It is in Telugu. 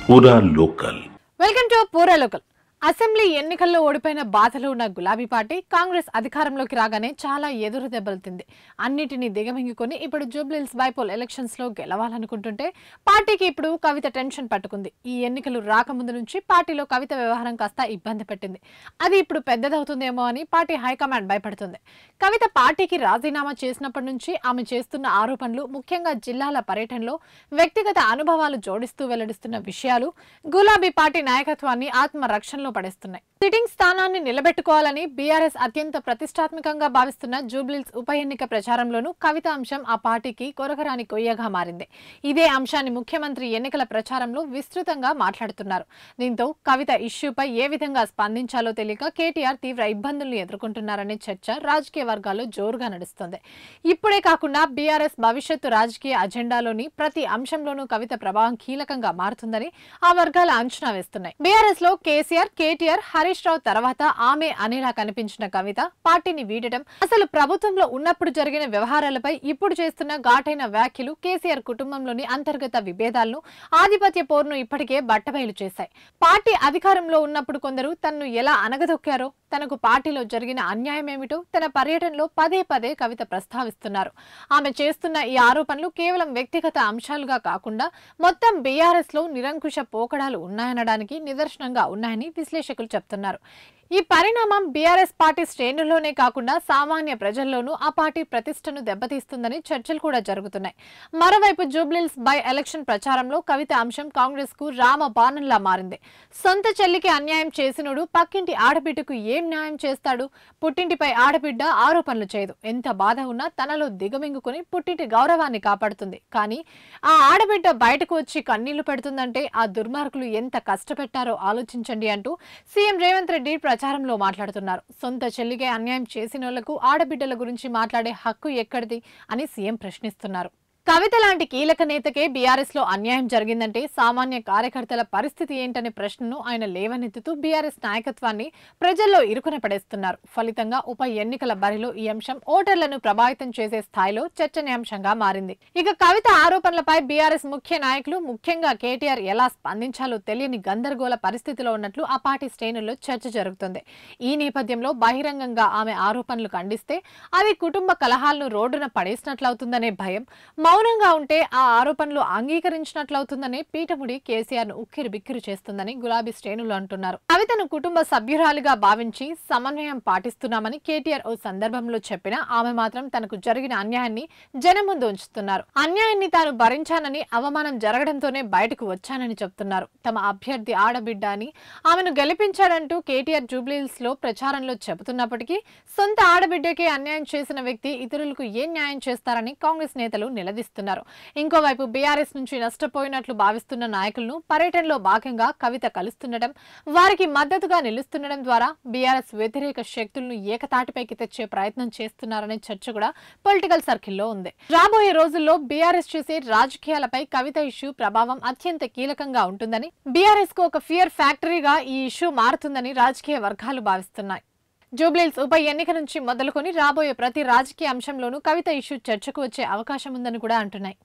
పూరా లోకల్. వెల్కమ్ టు పూరా లోకల్. అసెంబ్లీ ఎన్నికల్లో ఓడిపోయిన బాధలో ఉన్న గులాబీ పార్టీ కాంగ్రెస్ అధికారంలోకి రాగానే చాలా ఎదురు దెబ్బలు తింది. అన్నిటినీ దిగమింగుకొని ఇప్పుడు జూబ్లీహిల్స్ బైపోల్ ఎలక్షన్స్ లో గెలవాలనుకుంటుంటే పార్టీకి ఇప్పుడు కవిత టెన్షన్ పట్టుకుంది. ఈ ఎన్నికలు రాకముందు నుంచి పార్టీలో కవిత వ్యవహారం కాస్త ఇబ్బంది పెట్టింది. అది ఇప్పుడు పెద్దదవుతుందేమో అని పార్టీ హైకమాండ్ భయపడుతుంది. కవిత పార్టీకి రాజీనామా చేసినప్పటి నుంచి ఆమె చేస్తున్న ఆరోపణలు, ముఖ్యంగా జిల్లాల పర్యటనలో వ్యక్తిగత అనుభవాలు జోడిస్తూ వెల్లడిస్తున్న విషయాలు గులాబీ పార్టీ నాయకత్వాన్ని ఆత్మరక్షణలో పడేస్తున్నాయి. సిట్టింగ్ స్థానాన్ని నిలబెట్టుకోవాలని బీఆర్ఎస్ అత్యంత ప్రతిష్టాత్మకంగా భావిస్తున్న జూబ్లీహిల్స్ ఉప ఎన్నిక ప్రచారంలోనూ కవిత అంశం ఆ పార్టీకి కొరకరాని కొయ్యగా మారింది. ఇదే అంశాన్ని ముఖ్యమంత్రి ఎన్నికల ప్రచారంలో విస్తృతంగా మాట్లాడుతున్నారు. దీంతో కవిత ఇష్యూపై ఏ విధంగా స్పందించాలో తెలియక కేటీఆర్ తీవ్ర ఇబ్బందులను ఎదుర్కొంటున్నారనే చర్చ రాజకీయ వర్గాల్లో జోరుగా నడుస్తుంది. ఇప్పుడే కాకుండా బీఆర్ఎస్ భవిష్యత్తు రాజకీయ అజెండాలోని ప్రతి అంశంలోనూ కవిత ప్రభావం కీలకంగా మారుతుందని ఆ వర్గాల అంచనా వేస్తున్నాయి. బీఆర్ఎస్ లో కేటీఆర్, హరీష్ రావు తర్వాత ఆమె అనేలా కనిపించిన కవిత పార్టీని వీడటం, అసలు ప్రభుత్వంలో ఉన్నప్పుడు జరిగిన వ్యవహారాలపై ఇప్పుడు చేస్తున్న ఘాటైన వ్యాఖ్యలు కేసీఆర్ కుటుంబంలోని అంతర్గత విభేదాలను, ఆధిపత్య పోరును ఇప్పటికే బట్టబయలు చేశాయి. పార్టీ అధికారంలో ఉన్నప్పుడు కొందరు తనను ఎలా అనగదొక్కారో, తనకు పార్టీలో జరిగిన అన్యాయం ఏమిటో తన పర్యటనలో పదే పదే కవిత ప్రస్తావిస్తున్నారు. ఆమె చేస్తున్న ఈ ఆరోపణలు కేవలం వ్యక్తిగత అంశాలుగా కాకుండా మొత్తం బీఆర్ఎస్ లో నిరంకుశ పోకడాలు ఉన్నాయనడానికి నిదర్శనంగా ఉన్నాయని విశ్లేషకులు చెప్తున్నారు. ఈ పరిణామం బీఆర్ఎస్ పార్టీ శ్రేణుల్లోనే కాకుండా సామాన్య ప్రజల్లోనూ ఆ పార్టీ ప్రతిష్టను దెబ్బతీస్తుందని చర్చలు కూడా జరుగుతున్నాయి. మరోవైపు జూబ్లీహిల్స్ బై ఎలక్షన్ ప్రచారంలో కవిత అంశం కాంగ్రెస్ కు రామబాణంలా మారింది. సొంత చెల్లికి అన్యాయం చేసినోడు పక్కింటి ఆడబిడ్డకు ఏం న్యాయం చేస్తాడు? పుట్టింటిపై ఆడబిడ్డ ఆరోపణలు చేయదు. ఎంత బాధ ఉన్నా తనలో దిగమింగుకుని పుట్టింటి గౌరవాన్ని కాపాడుతుంది. కానీ ఆ ఆడబిడ్డ బయటకు వచ్చి కన్నీళ్లు పెడుతుందంటే ఆ దుర్మార్గులు ఎంత కష్టపెట్టారో ఆలోచించండి అంటూ సీఎం రేవంత్ రెడ్డి ప్రచారంలో మాట్లాడుతున్నారు. సొంత చెల్లికే అన్యాయం చేసినోళ్లకు ఆడబిడ్డల గురించి మాట్లాడే హక్కు ఎక్కడిది అని సీఎం ప్రశ్నిస్తున్నారు. కవిత లాంటి కీలక నేతకే బీఆర్ఎస్ లో అన్యాయం జరిగిందంటే సామాన్య కార్యకర్తల పరిస్థితి ఏంటనే ప్రశ్నను ఆయన లేవనెత్తుతూ బీఆర్ఎస్ నాయకత్వాన్ని ప్రజల్లో ఇరుకున పడేస్తున్నారు. ఫలితంగా ఉప ఎన్నికల బరిలో ఈ అంశం ఓటర్లను ప్రభావితం చేసే స్థాయిలో చర్చనీయాంశంగా మారింది. ఇక కవిత ఆరోపణలపై బీఆర్ఎస్ ముఖ్య నాయకులు, ముఖ్యంగా కేటీఆర్ ఎలా స్పందించాలో తెలియని గందరగోళ పరిస్థితిలో ఉన్నట్లు ఆ పార్టీ శ్రేణుల్లో చర్చ జరుగుతుంది. ఈ నేపథ్యంలో బహిరంగంగా ఆమె ఆరోపణలు ఖండిస్తే అది కుటుంబ కలహాలను రోడ్డున పడేసినట్లవుతుందనే భయం, మౌనంగా ఉంటే ఆ ఆరోపణలు అంగీకరించినట్లవుతుందని పీఠముడి కేసీఆర్ ను ఉక్కిరి బిక్కిరి చేస్తుందని గులాబీ శ్రేణులు అంటున్నారు. కవితను కుటుంబ సభ్యురాలిగా భావించి సమన్వయం పాటిస్తున్నామని కేటీఆర్ ఓ సందర్భంలో చెప్పినా ఆమె మాత్రం తనకు జరిగిన అన్యాయాన్ని జనం ముందు ఉంచుతున్నారు. అన్యాయాన్ని తాను భరించానని, అవమానం జరగడంతోనే బయటకు వచ్చానని చెప్తున్నారు. తమ అభ్యర్థి ఆడబిడ్డ అని ఆమెను గెలిపించాడంటూ కేటీఆర్ జూబ్లీహిల్స్ లో ప్రచారంలో చెబుతున్నప్పటికీ సొంత ఆడబిడ్డకే అన్యాయం చేసిన వ్యక్తి ఇతరులకు ఏం న్యాయం చేస్తారని కాంగ్రెస్ నేతలు నిలదీస్తున్నారు. ఇంకోవైపు బీఆర్ఎస్ నుంచి నష్టపోయినట్లు భావిస్తున్న నాయకులను పర్యటనలో భాగంగా కవిత కలుస్తుండటం, వారికి మద్దతుగా నిలుస్తుండటం ద్వారా బీఆర్ఎస్ వ్యతిరేక శక్తులను ఏకతాటిపైకి తెచ్చే ప్రయత్నం చేస్తున్నారనే చర్చ కూడా పొలిటికల్ సర్కిల్లో ఉంది. రాబోయే రోజుల్లో బీఆర్ఎస్ చేసే రాజకీయాలపై కవిత ఇష్యూ ప్రభావం అత్యంత కీలకంగా ఉంటుందని, బీఆర్ఎస్ కు ఒక ఫియర్ ఫ్యాక్టరీగా ఈ ఇష్యూ మారుతుందని రాజకీయ వర్గాలు భావిస్తున్నాయి. జూబ్లీహిల్స్ ఉప ఎన్నిక నుంచి మొదలుకొని రాబోయే ప్రతి రాజకీయ అంశంలోనూ కవిత ఇష్యూ చర్చకు వచ్చే అవకాశం ఉందని కూడా అంటున్నాయి.